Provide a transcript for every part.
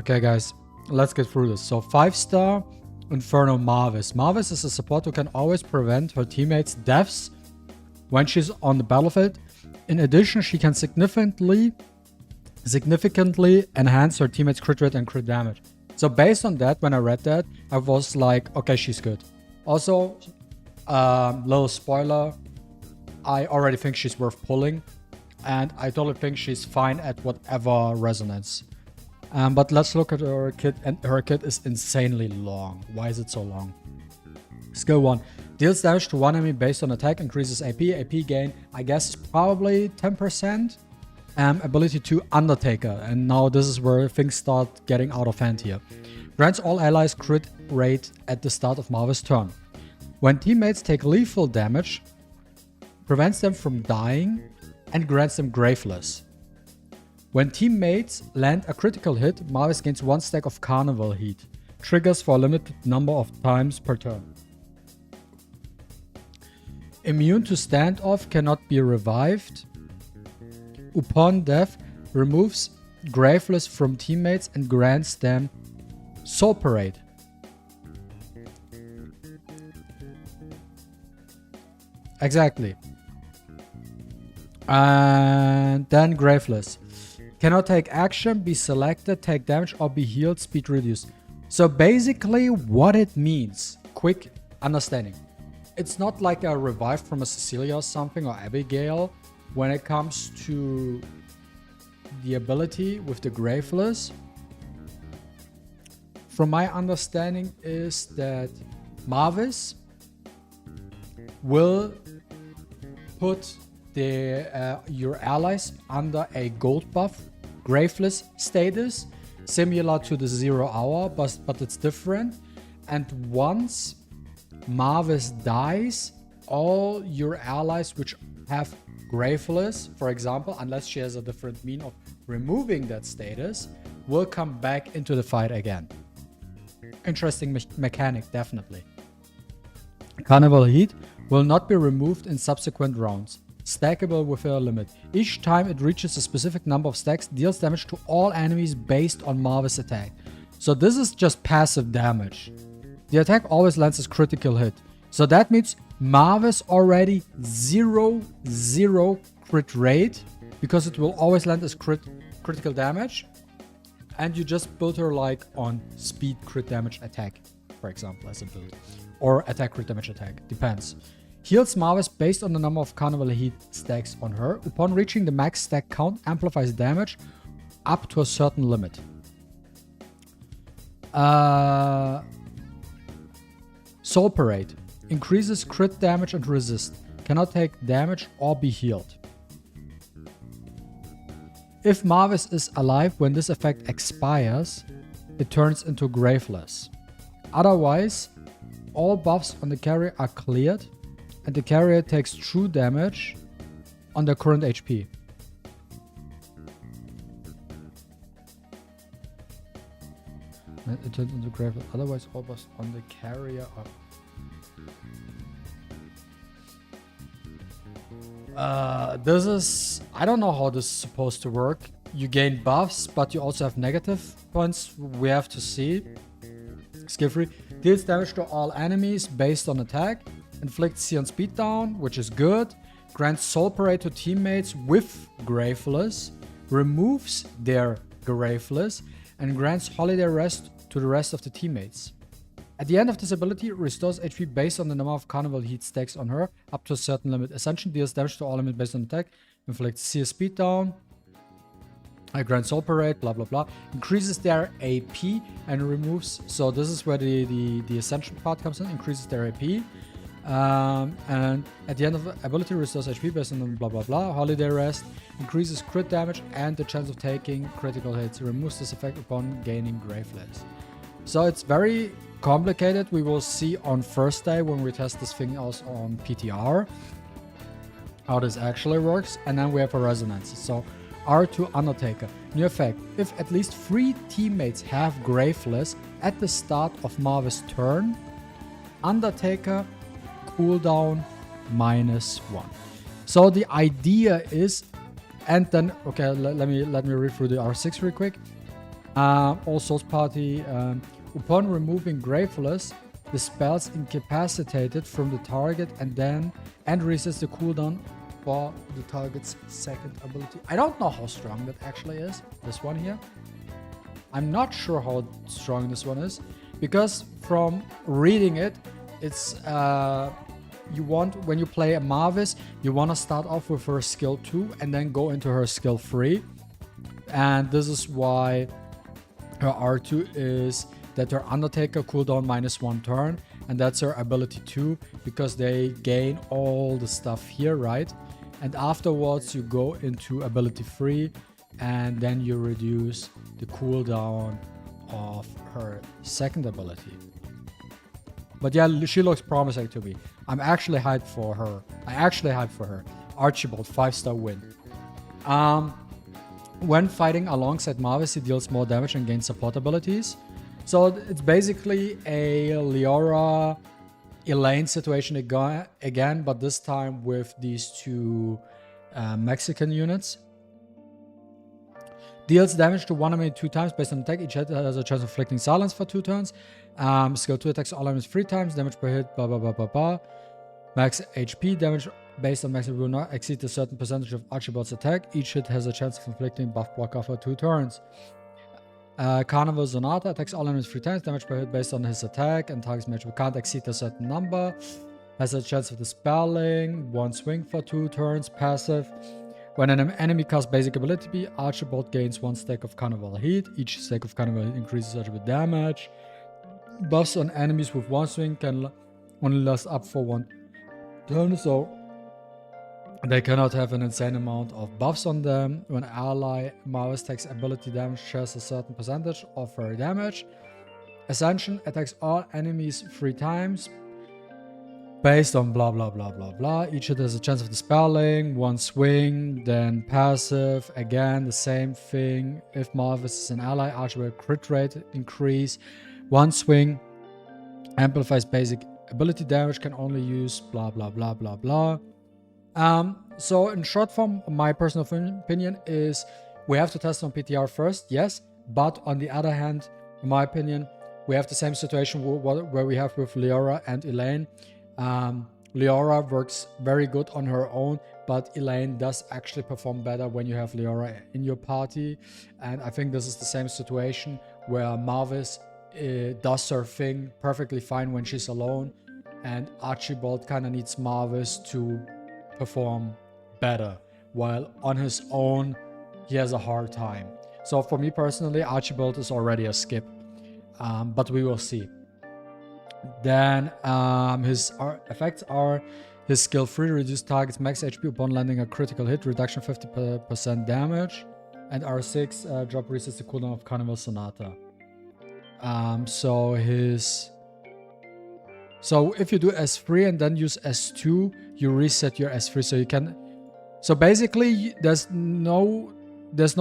Okay, guys, let's get through this. So 5-star Inferno Mavis. Mavis is a support who can always prevent her teammates' deaths when she's on the battlefield. In addition, she can significantly enhance her teammates' crit rate and crit damage. So based on that, when I read that, I was like, okay, she's good. Also, little spoiler, I already think she's worth pulling, and I totally think she's fine at whatever resonance. But let's look at her kit, and her kit is insanely long. Why is it so long? Skill 1. Deals damage to one enemy based on attack, increases AP. AP gain, I guess, is probably 10%. Ability 2, Undertaker. And now this is where things start getting out of hand here. Grants all allies crit rate at the start of Mavis' turn. When teammates take lethal damage, prevents them from dying, and grants them Graveless. When teammates land a critical hit, Mavis gains 1 stack of Carnival Heat. Triggers for a limited number of times per turn. Immune to standoff, cannot be revived. Upon death, removes Graveless from teammates and grants them Soul Parade. Exactly. And then Graveless. Cannot take action, be selected, take damage, or be healed, speed reduced. So basically what it means, quick understanding. It's not like a revive from a Cecilia or something, or Abigail, when it comes to the ability with the Graveless. From my understanding is that Mavis will put your allies under a gold buff, Graveless status, similar to the 0 hour, but it's different. And once Mavis dies, all your allies which have Graveless, for example, unless she has a different mean of removing that status, will come back into the fight again. Interesting mechanic, definitely. Carnival Heat will not be removed in subsequent rounds. Stackable with a limit. Each time it reaches a specific number of stacks, deals damage to all enemies based on Mavis' attack. So this is just passive damage. The attack always lands as critical hit. So that means Mavis already 0/0 crit rate, because it will always land as critical damage. And you just build her like on speed crit damage attack, for example, as a build. Or attack crit damage attack, depends. Heals Mavis based on the number of Carnival Heat stacks on her. Upon reaching the max stack count, amplifies damage up to a certain limit. Soul Parade. Increases crit damage and resist. Cannot take damage or be healed. If Mavis is alive when this effect expires, it turns into Graveless. Otherwise, all buffs on the carrier are cleared, and the carrier takes true damage on their current HP. And it turns into Graveless. Otherwise, all buffs on the carrier are... this is... I don't know how this is supposed to work. You gain buffs, but you also have negative points. We have to see. Skill 3. Deals damage to all enemies based on attack. Inflicts C on speed down, which is good. Grants Soul Parade to teammates with Graveless. Removes their Graveless. And grants Holiday Rest to the rest of the teammates. At the end of this ability, restores HP based on the number of Carnival Heat stacks on her, up to a certain limit. Essentially deals damage to all enemies based on attack. Inflicts C speed down. Grants Soul Parade, blah blah blah. Increases their AP and removes... So this is where the Ascension part comes in. Increases their AP. And at the end of the ability, restores HP based on blah blah blah. Holiday Rest. Increases crit damage and the chance of taking critical hits. Removes this effect upon gaining Graveless. So it's very complicated. We will see on first day when we test this thing out on PTR how this actually works. And then we have a resonance. So R2 Undertaker. New effect. If at least 3 teammates have Graveless at the start of Mavis' turn, Undertaker cooldown -1. So the idea is, and then, okay, let me read through the R6 real quick. All Souls Party. Upon removing Graveless, the spell's incapacitated from the target and resets the cooldown for the target's second ability. I don't know how strong that actually is, this one here. I'm not sure how strong this one is, because from reading it, it's when you play a Mavis, you want to start off with her skill 2 and then go into her skill 3. And this is why her R2 is that her Undertaker cooldown -1 turn, and that's her ability 2, because they gain all the stuff here, right? And afterwards you go into ability 3, and then you reduce the cooldown of her second ability. But yeah, she looks promising to me. I'm actually hyped for her. Archibald, 5-star win. When fighting alongside Mavis, he deals more damage and gains support abilities. So it's basically a Leora Elaine situation again, but this time with these two Mexican units. Deals damage to one enemy 2 times based on attack. Each hit has a chance of inflicting silence for 2 turns. Skill 2 attacks all enemies 3 times. Damage per hit, blah blah blah blah blah. Max HP damage based on maximum will not exceed a certain percentage of Archibald's attack. Each hit has a chance of inflicting buff blocker for 2 turns. Carnival Sonata attacks all enemies 3 times. Damage per hit based on his attack and targets match can't exceed a certain number. Has a chance of dispelling. 1 swing for 2 turns. Passive. When an enemy casts basic ability, Archibald gains 1 stack of Carnival Heat. Each stack of Carnival Heat increases Archibald damage. Buffs on enemies with 1 swing can only last up for 1 turn, so they cannot have an insane amount of buffs on them. When ally Mavis takes ability damage, shares a certain percentage of her damage. Ascension attacks all enemies 3 times. Based on blah blah blah blah blah. Each hit has a chance of dispelling, 1 swing, then passive. Again, the same thing. If Mavis is an ally, Archibald crit rate increase. 1 swing. Amplifies basic ability damage, can only use blah blah blah blah blah. So in short form, my personal opinion is we have to test on PTR first, yes. But on the other hand, in my opinion, we have the same situation where we have with Leora and Elaine. Leora works very good on her own, but Elaine does actually perform better when you have Leora in your party. And I think this is the same situation where Mavis does her thing perfectly fine when she's alone, and Archibald kind of needs Mavis to perform better, while on his own he has a hard time. So for me personally, Archibald is already a skip, but we will see. Then his effects are his skill 3 reduce target's max HP upon landing a critical hit, reduction 50% damage, and R6 drop resets the cooldown of Carnival Sonata. So if you do S3 and then use S2, you reset your S3, so you can. So basically, there's no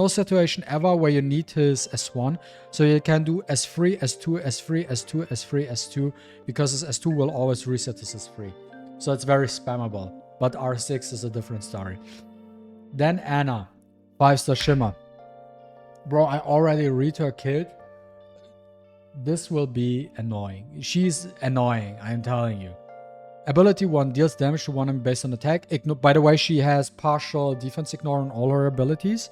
situation ever where you need his S1. So you can do S3, S2, S3, S2, S3, S2, because his S2 will always reset his S3. So it's very spammable. But R6 is a different story. Then Anna, 5-star Shimmer. Bro, I already read her kit. This will be annoying. She's annoying, I'm telling you. Ability 1 deals damage to one enemy based on attack. By the way, she has partial defense ignore on all her abilities.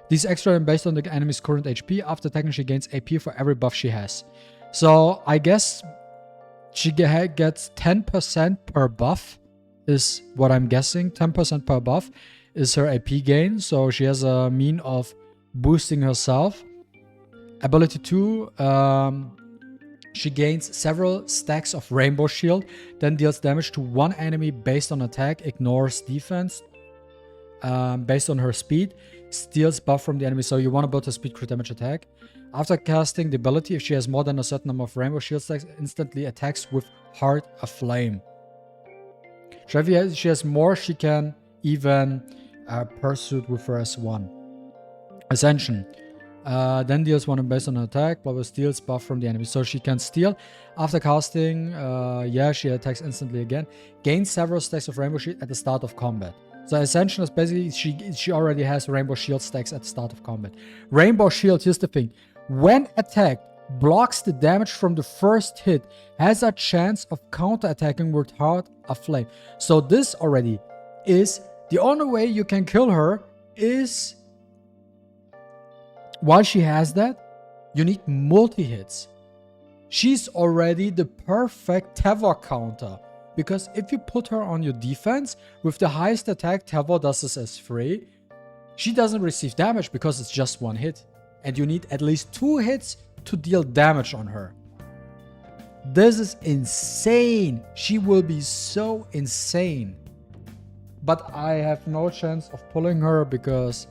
These extra are based on the enemy's current HP. After attacking, she gains AP for every buff she has. So I guess she gets 10% per buff, is what I'm guessing. 10% per buff is her AP gain. So she has a mean of boosting herself. Ability 2, she gains several stacks of Rainbow Shield, then deals damage to one enemy based on attack, ignores defense based on her speed, steals buff from the enemy. So you want to build a speed crit damage attack. After casting the ability, if she has more than a certain number of Rainbow Shield stacks, instantly attacks with Heart Aflame. So if she has more, she can even pursue with her S1. Ascension. Then deals one based on an attack, but steals buff from the enemy. So she can steal. After casting, she attacks instantly again. Gains several stacks of Rainbow Shield at the start of combat. So Ascension is basically, she already has Rainbow Shield stacks at the start of combat. Rainbow Shield, here's the thing. When attacked, blocks the damage from the first hit, has a chance of counter-attacking with Heart Aflame. So this already is the only way you can kill her is while she has that, you need multi-hits. She's already the perfect Tevor counter. Because if you put her on your defense, with the highest attack, Tevor does this as free. She doesn't receive damage because it's just one hit. And you need at least 2 hits to deal damage on her. This is insane. She will be so insane. But I have no chance of pulling her because...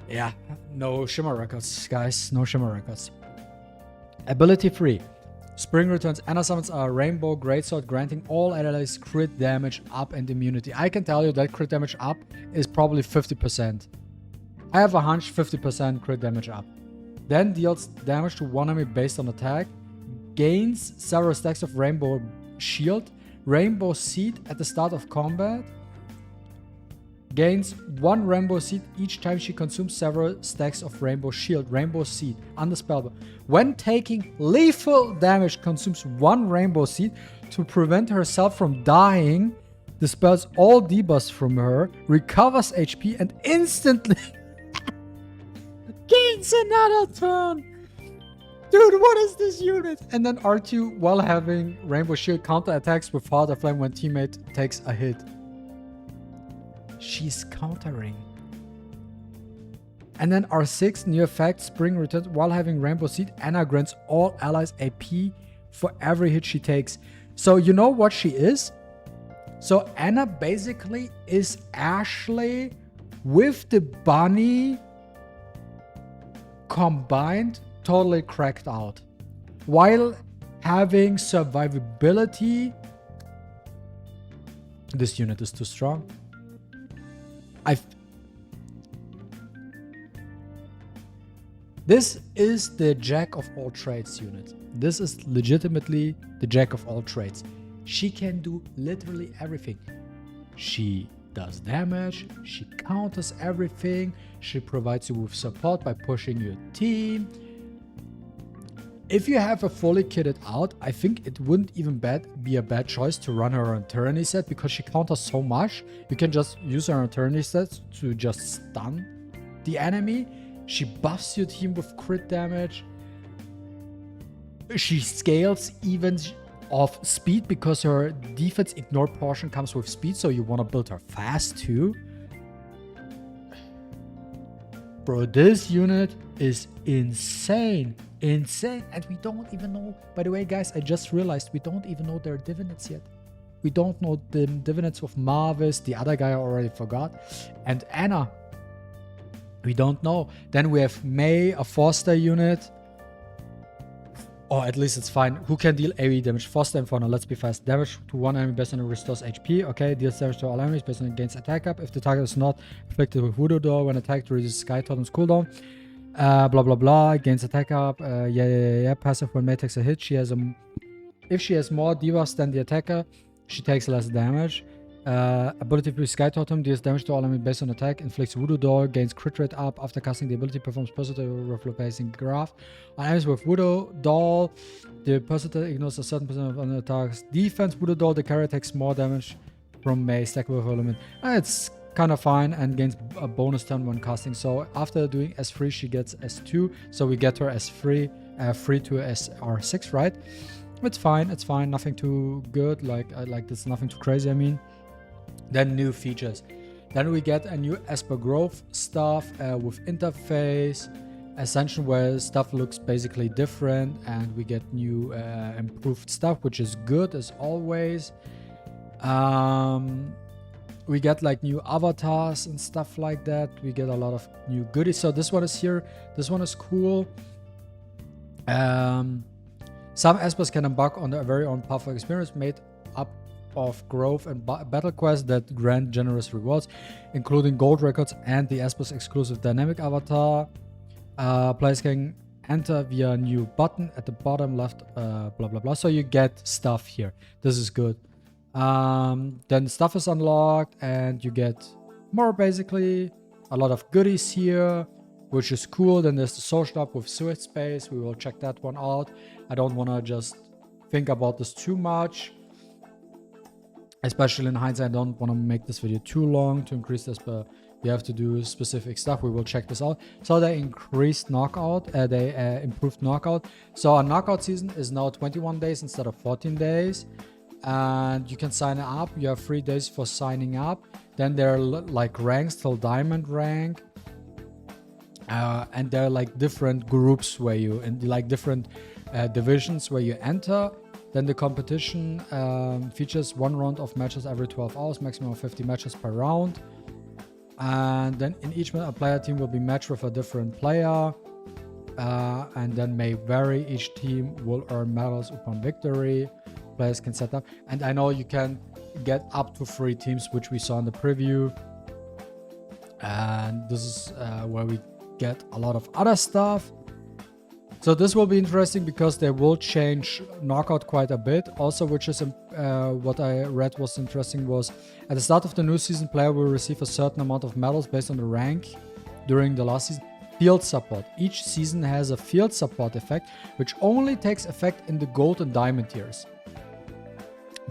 yeah, no Shimmer records, guys. No Shimmer records. Ability 3. Spring returns. Anna summons a rainbow greatsword, granting all allies crit damage up and immunity. I can tell you that crit damage up is probably 50%. I have a hunch 50% crit damage up. Then deals damage to one enemy based on attack. Gains several stacks of rainbow shield. Rainbow seed at the start of combat. Gains 1 rainbow seed each time she consumes several stacks of rainbow shield. Rainbow seed. Undispellable. When taking lethal damage, consumes 1 rainbow seed to prevent herself from dying. Dispels all debuffs from her. Recovers HP and instantly gains another turn. Dude, what is this unit? And then R2 while having rainbow shield counter attacks with Heart of Flame when teammate takes a hit. She's countering. And then R6, new effect, Spring returns while having Rainbow Seed. Anna grants all allies AP for every hit she takes. So you know what she is? So Anna basically is Ashley with the bunny combined, totally cracked out. While having survivability, this unit is too strong. This is the Jack of all trades unit. This is legitimately the Jack of all trades. She can do literally everything. She does damage, she counters everything, she provides you with support by pushing your team. If you have a fully kitted out, I think it wouldn't even be a bad choice to run her on Tyranny set because she counters so much. You can just use her on Tyranny set to just stun the enemy. She buffs your team with crit damage. She scales even of speed because her defense ignore portion comes with speed, so you want to build her fast too. Bro, this unit is insane. Insane. And we don't even know, by the way, guys, I just realized we don't even know their divinates yet. We don't know the divinates of Mavis. The other guy I already forgot. And Anna, we don't know. Then we have May, a 4-star unit. Or at least it's fine. Who can deal AoE damage? 4-star and 4. Now let's be fast. Damage to one enemy based on it restores HP. Okay, deals damage to all enemies based on it gains attack up. If the target is not afflicted with Voodoo Door, when attacked, reduces Sky Totem's cooldown. Blah blah blah. Gains attack up. Yeah. Passive when May takes a hit. If she has more debuffs than the attacker, she takes less damage. Ability to Sky Totem deals damage to all enemies based on attack. Inflicts Voodoo Door. Gains crit rate up after casting the ability. Performs positive replacing graph. On enemies with Voodoo Doll, the positive ignores a certain percent of an attack's defense. Voodoo Doll, the carrier takes more damage from May. Stack with element. It's kind of fine and gains a bonus turn when casting. So after doing S3, she gets S2. So we get her S3, free to SR6, right? It's fine. It's fine. Nothing too good. Like this, nothing too crazy. I mean. Then new features. Then we get a new Esper Grove stuff with interface, Ascension where stuff looks basically different, and we get new improved stuff, which is good as always. We get like new avatars and stuff like that. We get a lot of new goodies. So this one is here. This one is cool. Some Espers can embark on their very own powerful experience made up of growth and battle quests that grant generous rewards, including gold records and the Esper's exclusive dynamic avatar. Players can enter via a new button at the bottom left, blah blah blah. So you get stuff here. This is good. Then stuff is unlocked and you get more, basically a lot of goodies here. which is cool. Then there's the social hub with Sewage Space. We will check that one out. I don't want to just think about this too much. Especially in hindsight, I don't want to make this video too long to increase this, but we have to do specific stuff. We will check this out. So they increased knockout, they improved knockout. So a knockout season is now 21 days instead of 14 days. And you can sign up. You have 3 days for signing up. Then there are like ranks till diamond rank. And there are like different groups where you, and like different divisions where you enter. Then the competition features 1 round of matches every 12 hours, maximum of 50 matches per round. And then in each match, a player team will be matched with a different player. And then may vary. Each team will earn medals upon victory. Players can set up. And I know you can get up to 3 teams, which we saw in the preview. And this is where we get a lot of other stuff. So this will be interesting because they will change knockout quite a bit. Also, which is what I read was interesting, was at the start of the new season, player will receive a certain amount of medals based on the rank during the last season. Field support. Each season has a field support effect, which only takes effect in the gold and diamond tiers.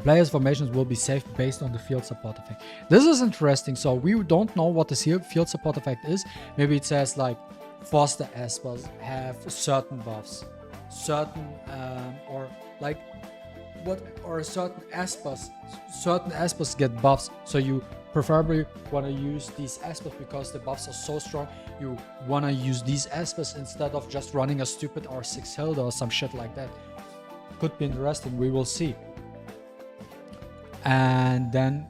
Players' formations will be saved based on the field support effect. This is interesting. So we don't know what the field support effect is. Maybe it says like Foster Espers have certain buffs, certain or like what, or certain Espers get buffs. So you preferably want to use these Espers because the buffs are so strong. You want to use these Espers instead of just running a stupid R6 Hilda or some shit like that. Could be interesting. We will see. And then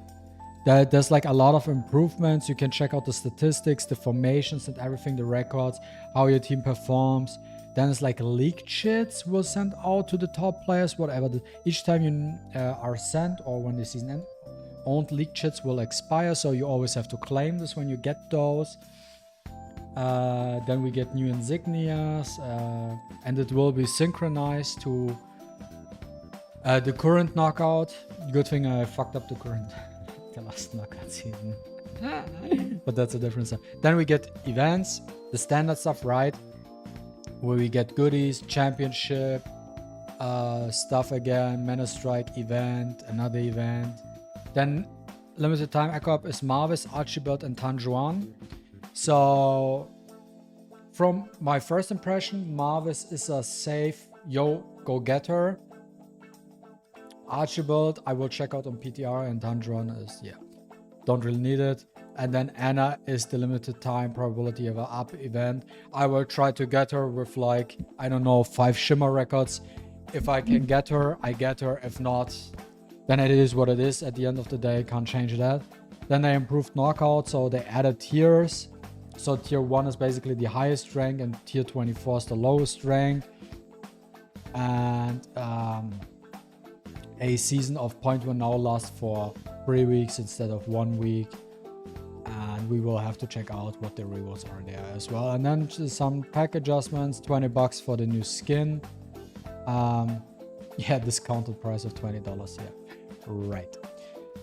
there's like a lot of improvements. You can check out the statistics, the formations and everything, the records, how your team performs. Then it's like league chits will send out to the top players, whatever. Each time you are sent, or when the season ends, owned league chits will expire. So you always have to claim this when you get those. Then we get new insignias, and it will be synchronized to the current knockout. Good thing I fucked up the last knockout season. But that's a different stuff. Then we get events, the standard stuff, right? Where we get goodies, championship, stuff again, Menace Strike event, another event. Then limited time echo up is Mavis, Archibald, and Tanjuan. So from my first impression, Mavis is a safe, go get her. Archibald, I will check out on PTR, and Tanjuan is, don't really need it. And then Anna is the limited time probability of an up event. I will try to get her with like, I don't know, 5 Shimmer records. If I can get her, I get her. If not, then it is what it is. At the end of the day, can't change that. Then they improved knockout, so they added tiers. So tier 1 is basically the highest rank, and tier 24 is the lowest rank. And a season of point will now last for 3 weeks instead of 1 week. And we will have to check out what the rewards are there as well. And then some pack adjustments, $20 for the new skin. Discounted price of $20. Right.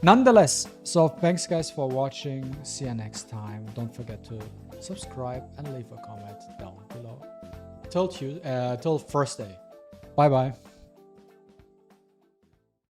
Nonetheless, so thanks guys for watching. See you next time. Don't forget to subscribe and leave a comment down below. Till Thursday. Bye bye.